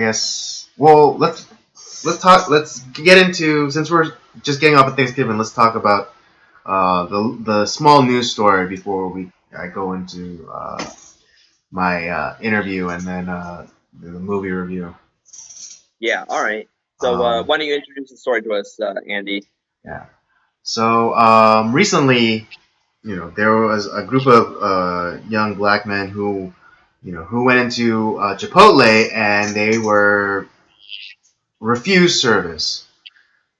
guess. Well, let's talk. Let's get into, since we're just getting off of Thanksgiving. Let's talk about the small news story before I go into my interview and then the movie review. Yeah, all right. So why don't you introduce the story to us, Andy? Yeah. So recently, there was a group of young black men who went into Chipotle and they were refused service.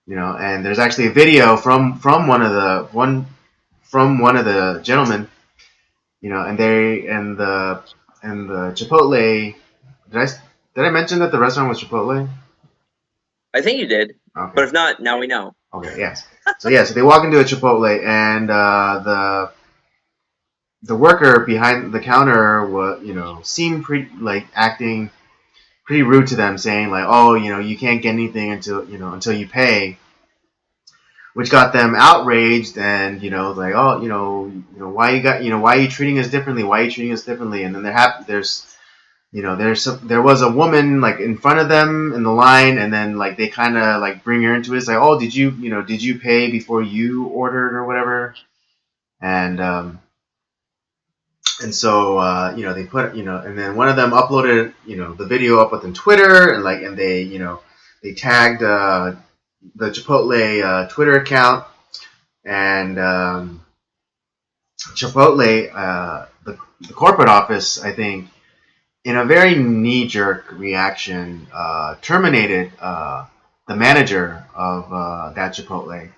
And there's actually a video from one of the gentlemen. And the Chipotle. Did I mention that the restaurant was Chipotle? I think you did, Okay. but if not, now we know. Okay. Yes. So they walk into a Chipotle and the worker behind the counter seemed acting pretty rude to them, saying like, oh, you can't get anything until you pay, which got them outraged and like, oh, why are you treating us differently? Why are you treating us differently? And then there was a woman like in front of them in the line, and then like they kind of like bring her into it. It's like, oh, did you pay before you ordered or whatever? And so they put and then one of them uploaded the video up on Twitter, and they tagged the Chipotle Twitter account, and Chipotle the corporate office, I think, in a very knee-jerk reaction, terminated the manager of that Chipotle.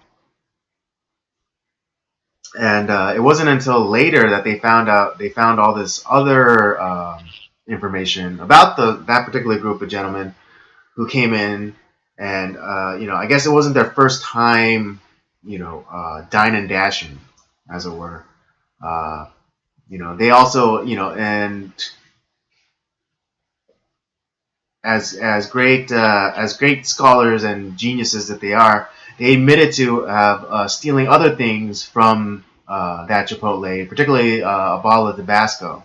And it wasn't until later that they found all this other information about that particular group of gentlemen who came in, and I guess it wasn't their first time, dine and dashing, as it were. They also, and as great scholars and geniuses that they are, they admitted to have stealing other things from that Chipotle, particularly a bottle of Tabasco.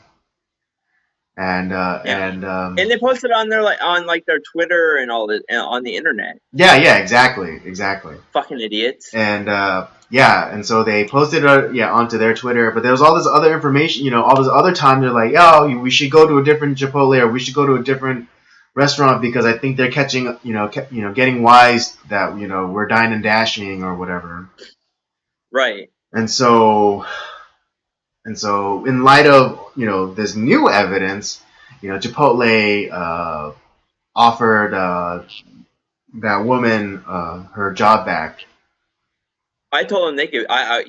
And they posted on their Twitter and all that on the internet. Yeah, exactly. Fucking idiots. And and so they posted onto their Twitter, but there was all this other information, all this other time they're like, oh, we should go to a different Chipotle, or we should go to a different restaurant because I think they're catching, getting wise that we're dine and dashing or whatever. Right. And so in light of this new evidence, Chipotle offered that woman her job back. I told them they could. I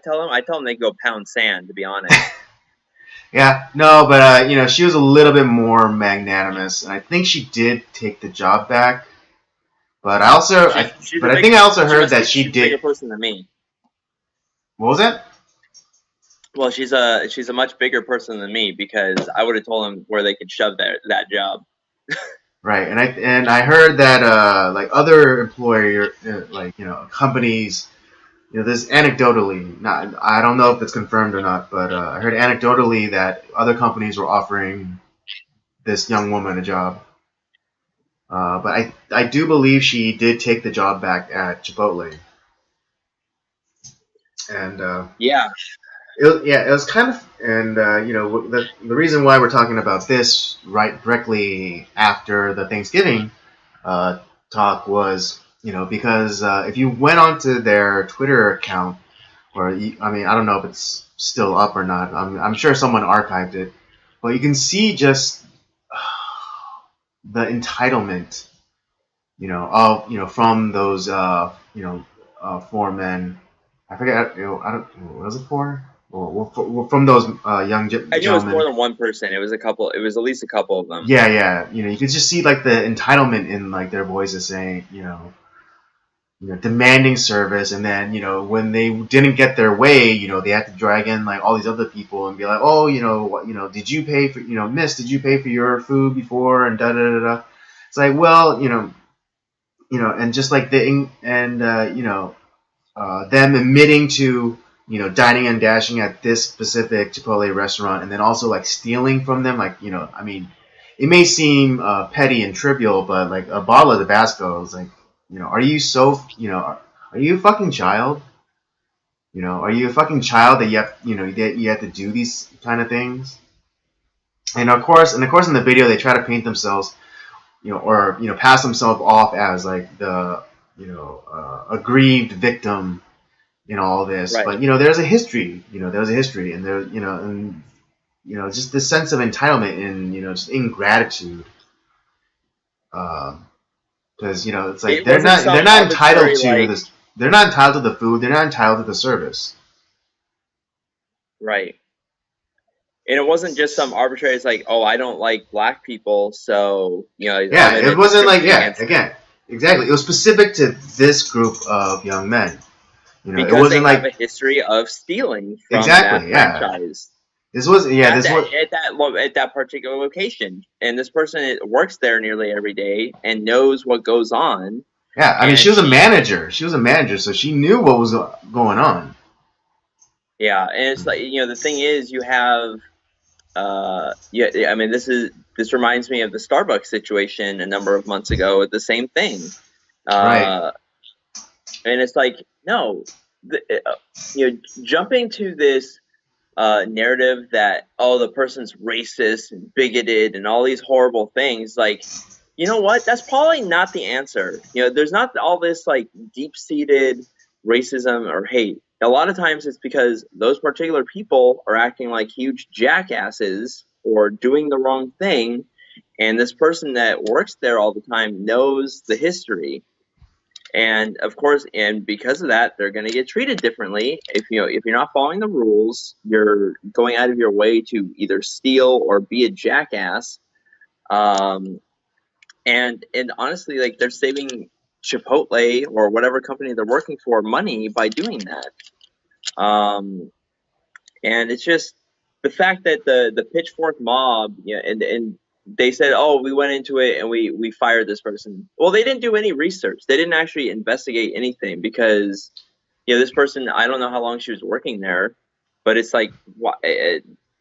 tell them they could go pound sand, to be honest. Yeah, no, but she was a little bit more magnanimous, and I think she did take the job back. But I also, I think I also heard that she did. She's a bigger person than me. What was it? Well, she's a much bigger person than me, because I would have told them where they could shove that job. Right, and I heard that like other employer companies. This anecdotally, I don't know if it's confirmed or not, but I heard anecdotally that other companies were offering this young woman a job. But I do believe she did take the job back at Chipotle. And it was kind of, and the reason why we're talking about this right directly after the Thanksgiving talk was, because if you went onto their Twitter account, or I don't know if it's still up or not. I'm sure someone archived it, but you can see just the entitlement, from those four men. I forget. I don't. What was it for? Well, from those young gentlemen. I knew it was more than one person. It was a couple. It was at least a couple of them. Yeah. You could just see like the entitlement in like their voices saying, demanding service, and then when they didn't get their way, they had to drag in like all these other people and be like, oh, did you pay for, miss, did you pay for your food before, and da da da da. It's like, well, and just like them admitting to dining and dashing at this specific Chipotle restaurant, and then also like stealing from them, like it may seem petty and trivial, but like a bottle of Tabasco is like, are you so, are you a fucking child? Are you a fucking child that that you have to do these kind of things? And of course, in the video they try to paint themselves, or pass themselves off as like the, aggrieved victim in all this. Right. But there's a history. There's a history, and just this sense of entitlement and just ingratitude. Because it's like It wasn't they're some not entitled arbitrary to like this. They're not entitled to the food. They're not entitled to the service. right. And it wasn't just some arbitrary. It's like, oh, I don't like black people, so I'm Yeah, going to it wasn't like, discriminate yeah, against them again, exactly. It was specific to this group of young men. It because they wasn't have like, a history of stealing from that exactly, yeah. franchise This was, yeah, at this was, that particular location. And this person works there nearly every day and knows what goes on. yeah. I mean, she And was a manager. She was a manager, so she knew what was going on. yeah, and it's like the thing is, you have yeah. I mean, this reminds me of the Starbucks situation a number of months ago with the same thing. Right, Uh, and it's like no, jumping to this narrative that the person's racist and bigoted and all these horrible things, like you know what, that's probably not the answer. There's not all this like deep-seated racism or hate. A lot of times it's because those particular people are acting like huge jackasses or doing the wrong thing, and this person that works there all the time knows the history, and of course, and because of that, they're going to get treated differently. If you're not following the rules, you're going out of your way to either steal or be a jackass. um, and honestly, like, they're saving Chipotle or whatever company they're working for money by doing that. um, and it's just the fact that the pitchfork mob, and they said, oh, we went into it and we fired this person. Well, they didn't do any research. They didn't actually investigate anything because this person, I don't know how long she was working there, but it's like,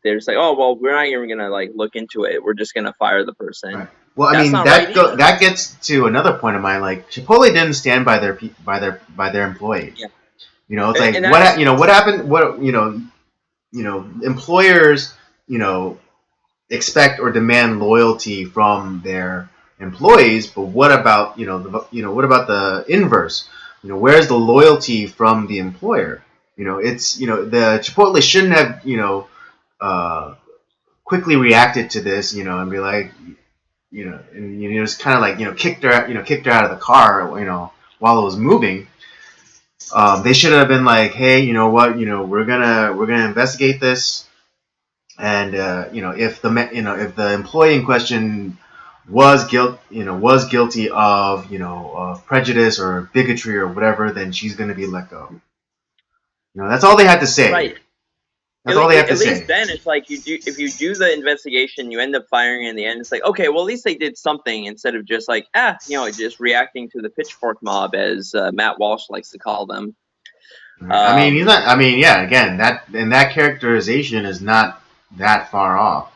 they're just like, oh, well, we're not even gonna like look into it, we're just gonna fire the person. right. Well, I That's mean, not right either. that gets to another point of mine. Like, Chipotle didn't stand by their employees. Yeah. It's like, And that's what happened? Employers, expect or demand loyalty from their employees, but what about what about the inverse? Where's the loyalty from the employer? It's the Chipotle shouldn't have uh, quickly reacted to this, and be like, and just kind of like kicked her out of the car, while it was moving. They should have been like, hey, you know what, we're gonna investigate this, and if the employee in question was guilty of prejudice or bigotry or whatever, then she's going to be let go. That's all they had to say. right. That's all they have to At least say. then, it's like, if you do the investigation, you end up firing in the end. It's like, okay, well, at least they did something instead of just like, just reacting to the pitchfork mob, as Matt Walsh likes to call them. I mean, he's not. I mean, yeah. Again, that characterization is not that far off.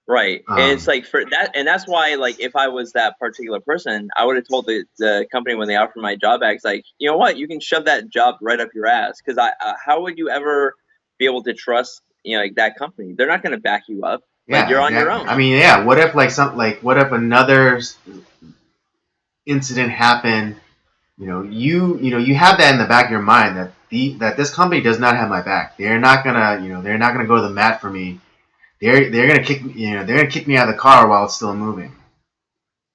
Right. And it's like, for that, and that's why, like, if I was that particular person, I would have told the company when they offered my job back, like, you know what, you can shove that job right up your ass, because how would you ever be able to trust like that company? They're not going to back you up. Like, Yeah, you're on your exactly. own. I mean, yeah. What if another incident happened? You have that in the back of your mind that this company does not have my back. They're not gonna go to the mat for me. They're gonna kick me out of the car while it's still moving.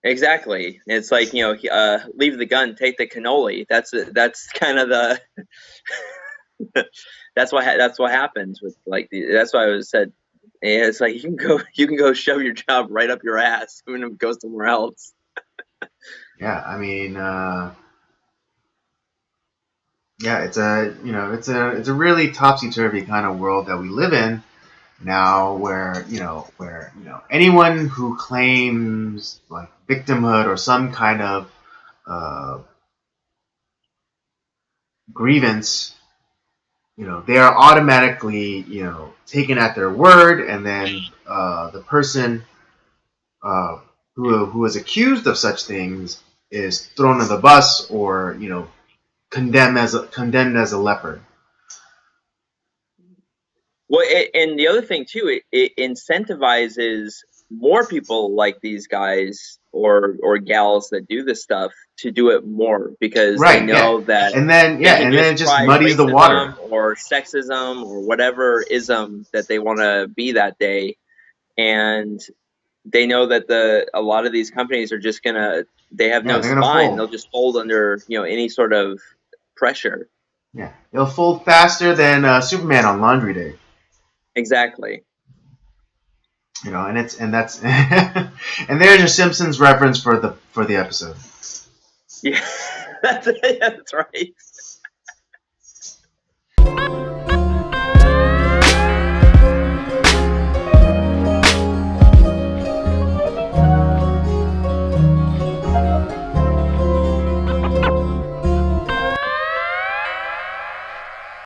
Exactly. It's like, leave the gun, take the cannoli. That's kind of the that's what happens with, like, that's why I was said. Yeah, it's like, you can go shove your job right up your ass even if it goes somewhere else. Yeah, I mean, yeah, it's a really topsy turvy kind of world that we live in now, where anyone who claims like victimhood or some kind of uh, grievance, they are automatically taken at their word, and then the person uh, who is accused of such things is thrown in the bus or condemned as a leper. Well, and the other thing too, it incentivizes more people like these guys or gals that do this stuff to do it more because they Right. Yeah. know that And then they can it just just try muddies the water. racism or sexism or whatever ism that they want to be that day, and they know that a lot of these companies are just gonna they have Yeah, no they're gonna spine. fold. They'll just fold under any sort of pressure. Yeah, they'll fold faster than Superman on Laundry Day. Exactly. And that's and there's your Simpsons reference for the episode. Yeah, that's right.